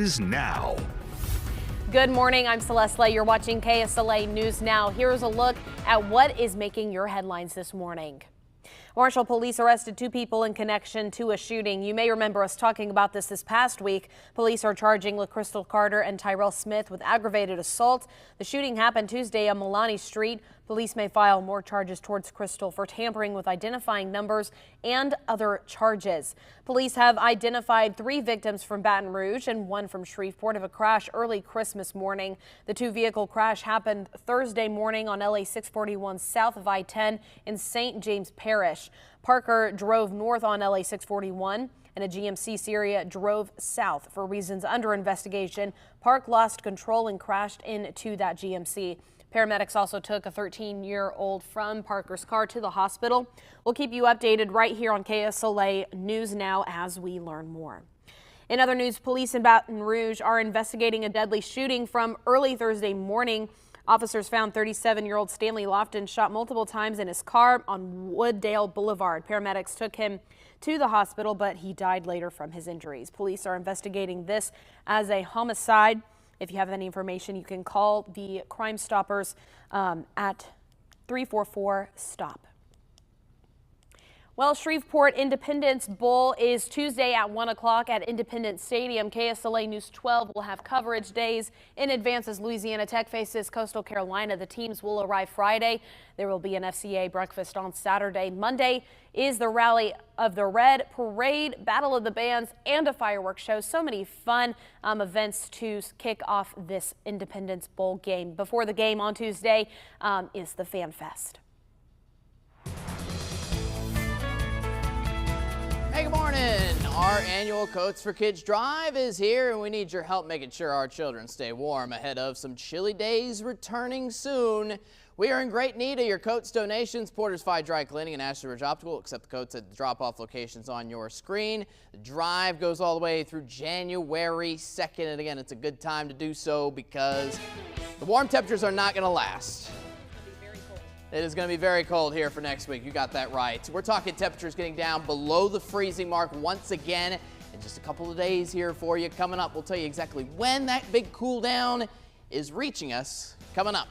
News Now. Good morning, I'm Celeste Lay. You're watching KSLA News Now. Here's a look at what is making your headlines this morning. Marshall police arrested 2 people in connection to a shooting. You may remember us talking about this past week. Police are charging LaCrystal Carter and Tyrell Smith with aggravated assault. The shooting happened Tuesday on Milani Street. Police may file more charges towards Crystal for tampering with identifying numbers and other charges. Police have identified 3 victims from Baton Rouge and 1 from Shreveport of a crash early Christmas morning. The 2-vehicle crash happened Thursday morning on LA 641 south of I-10 in St. James Parish. Parker drove north on LA 641 and a GMC Syria drove south. For reasons under investigation, Park lost control and crashed into that GMC. Paramedics also took a 13-year-old from Parker's car to the hospital. We'll keep you updated right here on KSLA News Now as we learn more. In other news, police in Baton Rouge are investigating a deadly shooting from early Thursday morning. Officers found 37-year-old Stanley Lofton shot multiple times in his car on Wooddale Boulevard. Paramedics took him to the hospital, but he died later from his injuries. Police are investigating this as a homicide. If you have any information, you can call the Crime Stoppers at 344-STOP. Well, Shreveport Independence Bowl is Tuesday at 1 o'clock at Independence Stadium. KSLA News 12 will have coverage days in advance as Louisiana Tech faces Coastal Carolina. The teams will arrive Friday. There will be an FCA breakfast on Saturday. Monday is the Rally of the Red, parade, Battle of the Bands, and a fireworks show. So many fun events to kick off this Independence Bowl game. Before the game on Tuesday is the Fan Fest. Hey, good morning. Our annual Coats for Kids drive is here, and we need your help making sure our children stay warm ahead of some chilly days returning soon. We are in great need of your Coats donations. Porter's Fire Dry Cleaning and Ashley Ridge Optical accept the coats at the drop-off locations on your screen. The drive goes all the way through January 2nd, and again, it's a good time to do so because the warm temperatures are not going to last. It is going to be very cold here for next week. You got that right. We're talking temperatures getting down below the freezing mark once again in just a couple of days here for you. Coming up, we'll tell you exactly when that big cool down is reaching us. Coming up.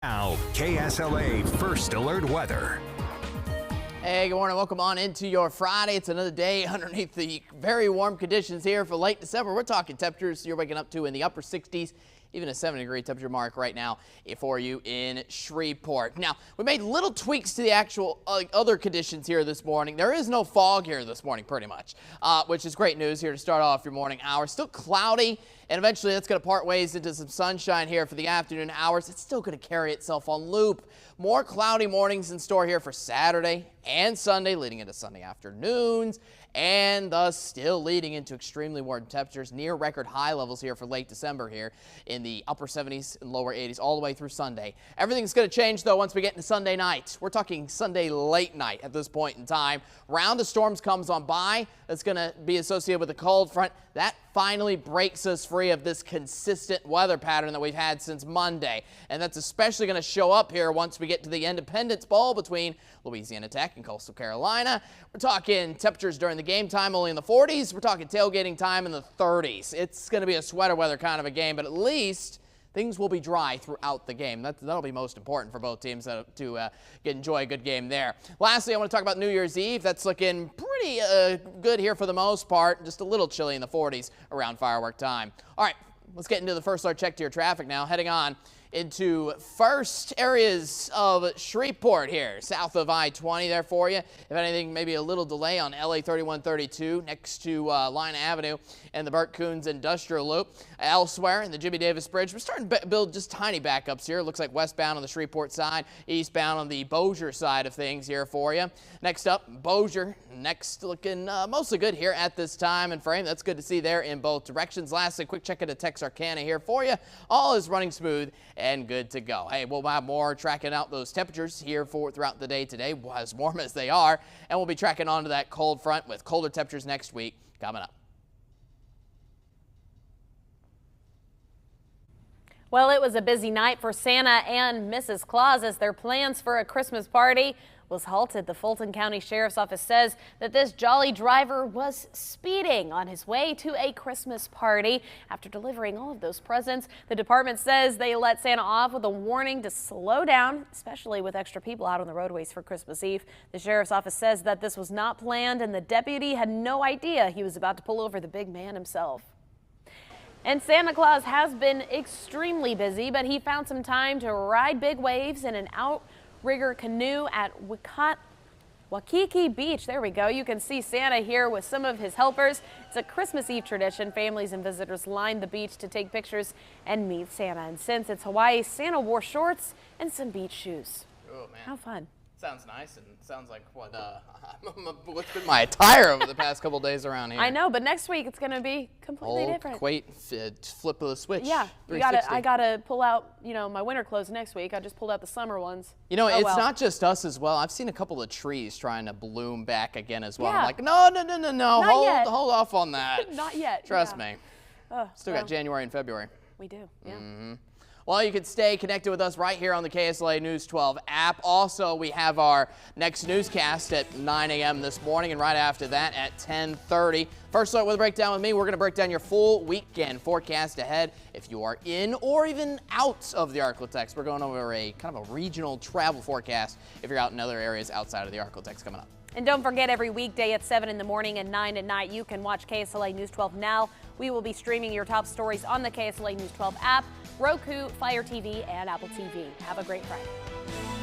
Now, KSLA First Alert Weather. Hey, good morning. Welcome on into your Friday. It's another day underneath the very warm conditions here for late December. We're talking temperatures you're waking up to in the upper 60s. Even a 70-degree temperature mark right now for you in Shreveport. Now, we made little tweaks to the actual other conditions here this morning. There is no fog here this morning, pretty much, which is great news here to start off your morning hours. Still cloudy, and eventually that's going to part ways into some sunshine here for the afternoon hours. It's still going to carry itself on loop. More cloudy mornings in store here for Saturday and Sunday, leading into Sunday afternoons, and thus still leading into extremely warm temperatures near record high levels here for late December here in the upper 70s and lower 80s all the way through Sunday. Everything's going to change though once we get into Sunday night. We're talking Sunday late night at this point in time. Round of storms comes on by. That's going to be associated with a cold front. That finally breaks us free of this consistent weather pattern that we've had since Monday. And that's especially going to show up here once we get to the Independence Bowl between Louisiana Tech and Coastal Carolina. We're talking temperatures during the game time only in the 40s. We're talking tailgating time in the 30s. It's going to be a sweater weather kind of a game, but at least things will be dry throughout the game. That'll be most important for both teams to enjoy a good game there. Lastly, I want to talk about New Year's Eve. That's looking pretty pretty good here for the most part. Just a little chilly in the 40s around firework time. All right, let's get into the first alert check to your traffic now. Heading on into first areas of Shreveport here, south of I-20 there for you. If anything, maybe a little delay on LA 3132 next to Line Avenue and the Burt Coons Industrial Loop. Elsewhere in the Jimmy Davis Bridge, we're starting to build just tiny backups here. It looks like westbound on the Shreveport side, eastbound on the Bossier side of things here for you. Next up, Bossier, next looking mostly good here at this time and frame. That's good to see there in both directions. Lastly, quick check into Texarkana here for you. All is running smooth and good to go. Hey, we'll have more tracking out those temperatures here throughout the day today, as warm as they are, and we'll be tracking onto that cold front with colder temperatures next week coming up. Well, it was a busy night for Santa and Mrs. Claus as their plans for a Christmas party was halted. The Fulton County Sheriff's Office says that this jolly driver was speeding on his way to a Christmas party. After delivering all of those presents, the department says they let Santa off with a warning to slow down, especially with extra people out on the roadways for Christmas Eve. The Sheriff's Office says that this was not planned and the deputy had no idea he was about to pull over the big man himself. And Santa Claus has been extremely busy, but he found some time to ride big waves in an outrigger canoe at Waikiki Beach. There we go. You can see Santa here with some of his helpers. It's a Christmas Eve tradition. Families and visitors line the beach to take pictures and meet Santa. And since it's Hawaii, Santa wore shorts and some beach shoes. Oh, man. How fun. Sounds nice and sounds like what's been my attire over the past couple days around here. I know, but next week it's going to be completely different. Flip of the switch. Yeah, I gotta pull out, my winter clothes next week. I just pulled out the summer ones. It's not just us as well. I've seen a couple of trees trying to bloom back again as well. Yeah. I'm like, no, hold off on that. Not yet. Trust me. Still got January and February. We do. Yeah. Mm-hmm. Well, you can stay connected with us right here on the KSLA News 12 app. Also, we have our next newscast at 9 a.m. this morning, and right after that at 10:30. First alert with a breakdown with me. We're going to break down your full weekend forecast ahead. If you are in or even out of the Arklatex, we're going over a kind of a regional travel forecast if you're out in other areas outside of the Arklatex coming up. And don't forget, every weekday at 7 in the morning and 9 at night, you can watch KSLA News 12 Now. We will be streaming your top stories on the KSLA News 12 app, Roku, Fire TV, and Apple TV. Have a great Friday.